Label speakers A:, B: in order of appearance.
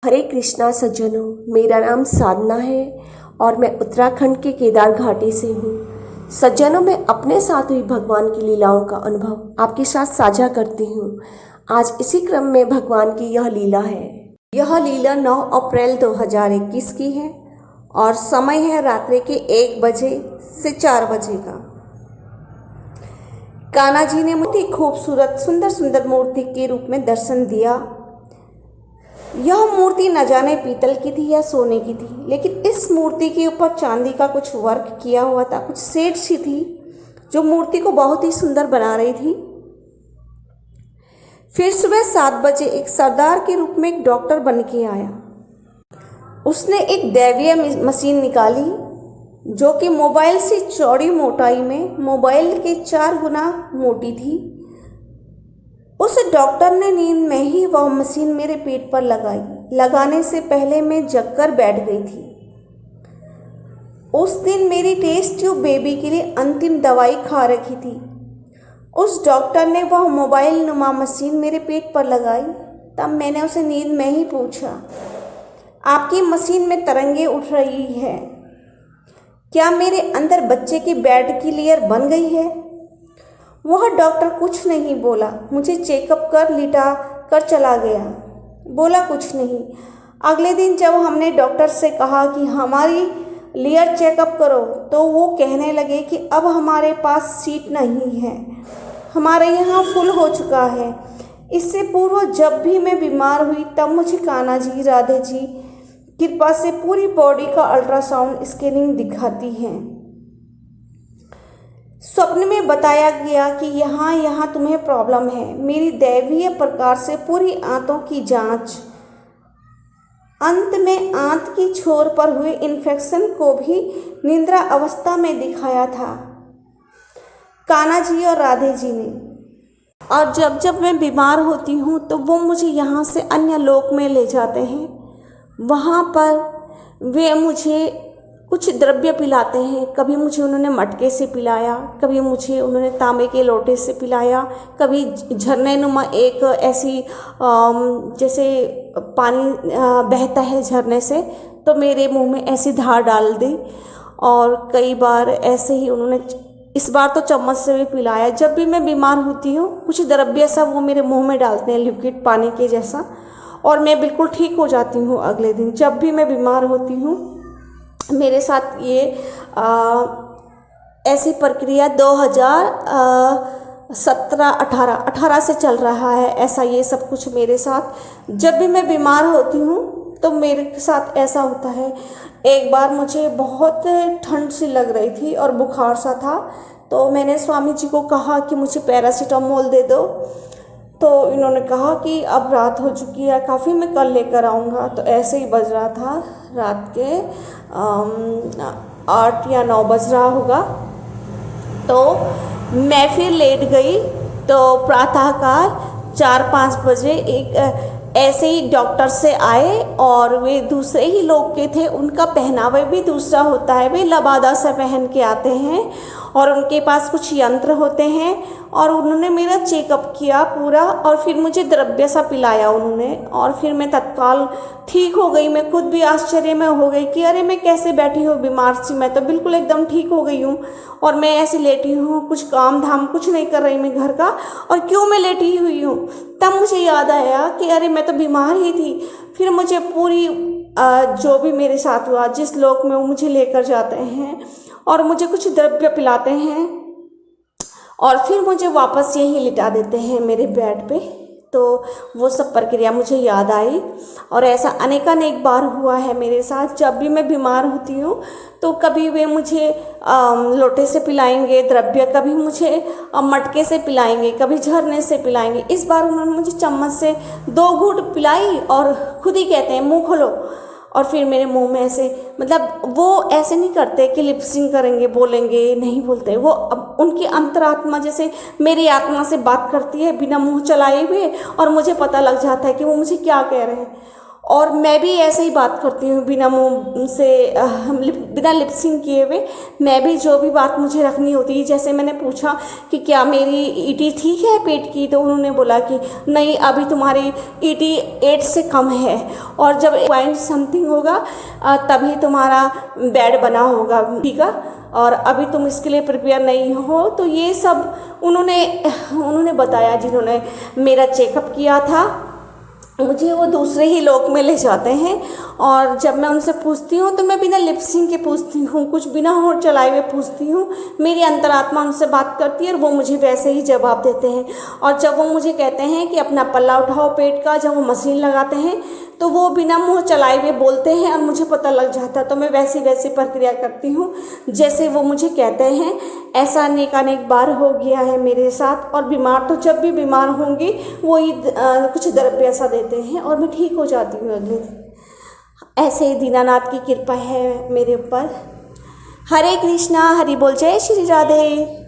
A: हरे कृष्णा सज्जनों, मेरा नाम साधना है और मैं उत्तराखंड के केदार घाटी से हूँ। सज्जनों, मैं अपने साथ हुई भगवान की लीलाओं का अनुभव आपके साथ साझा करती हूँ। आज इसी क्रम में भगवान की यह लीला है। यह लीला 9 अप्रैल 2021 की है और समय है रात्रि के 1 बजे से 4 बजे का। कान्हा जी ने मुझे खूबसूरत सुंदर सुंदर मूर्ति के रूप में दर्शन दिया। यह मूर्ति न जाने पीतल की थी या सोने की थी, लेकिन इस मूर्ति के ऊपर चांदी का कुछ वर्क किया हुआ था, कुछ सेट सी थी जो मूर्ति को बहुत ही सुंदर बना रही थी। फिर सुबह 7 बजे एक सरदार के रूप में एक डॉक्टर बन के आया। उसने एक दैवीय मशीन निकाली जो कि मोबाइल से चौड़ी मोटाई में मोबाइल के 4 गुना मोटी थी। उस डॉक्टर ने नींद में ही वह मशीन मेरे पेट पर लगाई। लगाने से पहले मैं जगकर बैठ गई थी। उस दिन मेरी टेस्ट ट्यूब बेबी के लिए अंतिम दवाई खा रखी थी। उस डॉक्टर ने वह मोबाइल नुमा मशीन मेरे पेट पर लगाई। तब मैंने उसे नींद में ही पूछा, आपकी मशीन में तरंगे उठ रही है, क्या मेरे अंदर बच्चे की बेड की लेयर बन गई है? वह डॉक्टर कुछ नहीं बोला, मुझे चेकअप कर लिटा कर चला गया, बोला कुछ नहीं। अगले दिन जब हमने डॉक्टर से कहा कि हमारी लेयर चेकअप करो, तो वो कहने लगे कि अब हमारे पास सीट नहीं है, हमारे यहाँ फुल हो चुका है। इससे पूर्व जब भी मैं बीमार हुई तब मुझे कान्हा जी, राधे जी कृपा से पूरी बॉडी का अल्ट्रासाउंड स्कैनिंग दिखाती हैं। स्वप्न में बताया गया कि यहाँ तुम्हें प्रॉब्लम है। मेरी दैवीय प्रकार से पूरी आंतों की जांच, अंत में आंत की छोर पर हुए इन्फेक्शन को भी निद्रा अवस्था में दिखाया था कान्हा जी और राधे जी ने। और जब जब मैं बीमार होती हूँ तो वो मुझे यहाँ से अन्य लोक में ले जाते हैं। वहाँ पर वे मुझे कुछ द्रव्य पिलाते हैं। कभी मुझे उन्होंने मटके से पिलाया, कभी मुझे उन्होंने तांबे के लोटे से पिलाया, कभी झरने नुमा एक ऐसी जैसे पानी बहता है झरने से, तो मेरे मुंह में ऐसी धार डाल दी। और कई बार ऐसे ही उन्होंने, इस बार तो चम्मच से भी पिलाया। जब भी मैं बीमार होती हूँ कुछ द्रव्य सा वो मेरे मुंह में डालते हैं, लिक्विड पानी के जैसा, और मैं बिल्कुल ठीक हो जाती हूँ अगले दिन। जब भी मैं बीमार होती हूँ मेरे साथ ये ऐसी प्रक्रिया 2017-18 से चल रहा है। ऐसा ये सब कुछ मेरे साथ, जब भी मैं बीमार होती हूँ तो मेरे साथ ऐसा होता है। एक बार मुझे बहुत ठंड सी लग रही थी और बुखार सा था, तो मैंने स्वामी जी को कहा कि मुझे पैरासीटामोल दे दो। तो इन्होंने कहा कि अब रात हो चुकी है काफ़ी, मैं कल लेकर आऊँगा। तो ऐसे ही बज रहा था, रात के 8 या 9 बज रहा होगा। तो मैं फिर लेट गई। तो प्रातःकाल 4-5 बजे एक ऐसे ही डॉक्टर से आए और वे दूसरे ही लोग के थे। उनका पहनावा भी दूसरा होता है, वे लबादा से पहन के आते हैं और उनके पास कुछ यंत्र होते हैं। और उन्होंने मेरा चेकअप किया पूरा और फिर मुझे द्रव्य सा पिलाया उन्होंने, और फिर मैं तत्काल ठीक हो गई। मैं खुद भी आश्चर्य में हो गई कि अरे मैं कैसे बैठी हूँ बीमार सी, मैं तो बिल्कुल एकदम ठीक हो गई हूँ और मैं ऐसे लेटी हूँ, कुछ काम धाम कुछ नहीं कर रही मैं घर का, और क्यों मैं लेटी हुई हूँ। तब मुझे याद आया कि अरे मैं तो बीमार ही थी। फिर मुझे पूरी जो भी मेरे साथ हुआ, जिस लोक में वो मुझे लेकर जाते हैं और मुझे कुछ द्रव्य पिलाते हैं और फिर मुझे वापस यहीं लिटा देते हैं मेरे बेड पे। तो वो सब प्रक्रिया मुझे याद आई और ऐसा अनेकानेक बार हुआ है मेरे साथ। जब भी मैं बीमार होती हूँ तो कभी वे मुझे लोटे से पिलाएंगे द्रव्य, कभी मुझे मटके से पिलाएंगे, कभी झरने से पिलाएंगे। इस बार उन्होंने मुझे चम्मच से 2 घूंट पिलाई और खुद ही कहते हैं मुँह खोलो, और फिर मेरे मुंह में ऐसे, मतलब वो ऐसे नहीं करते कि लिपसिंग करेंगे, बोलेंगे, नहीं बोलते। वो अब उनकी अंतरात्मा जैसे मेरी आत्मा से बात करती है बिना मुंह चलाए हुए, और मुझे पता लग जाता है कि वो मुझे क्या कह रहे हैं। और मैं भी ऐसे ही बात करती हूँ बिना मुंह से बिना लिपसिंग किए हुए। मैं भी जो भी बात मुझे रखनी होती है, जैसे मैंने पूछा कि क्या मेरी ईटी ठीक है पेट की, तो उन्होंने बोला कि नहीं अभी तुम्हारी ईटी 8 से कम है, और जब पॉइंट समथिंग होगा तभी तुम्हारा बेड बना होगा, ठीक है, और अभी तुम इसके लिए प्रिपेयर नहीं हो। तो ये सब उन्होंने बताया, जिन्होंने मेरा चेकअप किया था। मुझे वो दूसरे ही लोक में ले जाते हैं, और जब मैं उनसे पूछती हूँ तो मैं बिना लिपसिंग के पूछती हूँ, कुछ बिना होठ चलाए हुए पूछती हूँ। मेरी अंतरात्मा उनसे बात करती है और वो मुझे वैसे ही जवाब देते हैं। और जब वो मुझे कहते हैं कि अपना पल्ला उठाओ पेट का, जब वो मशीन लगाते हैं तो वो बिना मुंह चलाए हुए बोलते हैं और मुझे पता लग जाता है। तो मैं वैसी प्रक्रिया करती हूँ जैसे वो मुझे कहते हैं। ऐसा अनेक बार हो गया है मेरे साथ। और बीमार तो जब भी बीमार होंगी वही कुछ द्रव्य ऐसा देते हैं और मैं ठीक हो जाती हूँ अगले दिन। ऐसे ही दीनानाथ की कृपा है मेरे ऊपर। हरे कृष्णा, हरि बोल, जय श्री राधे।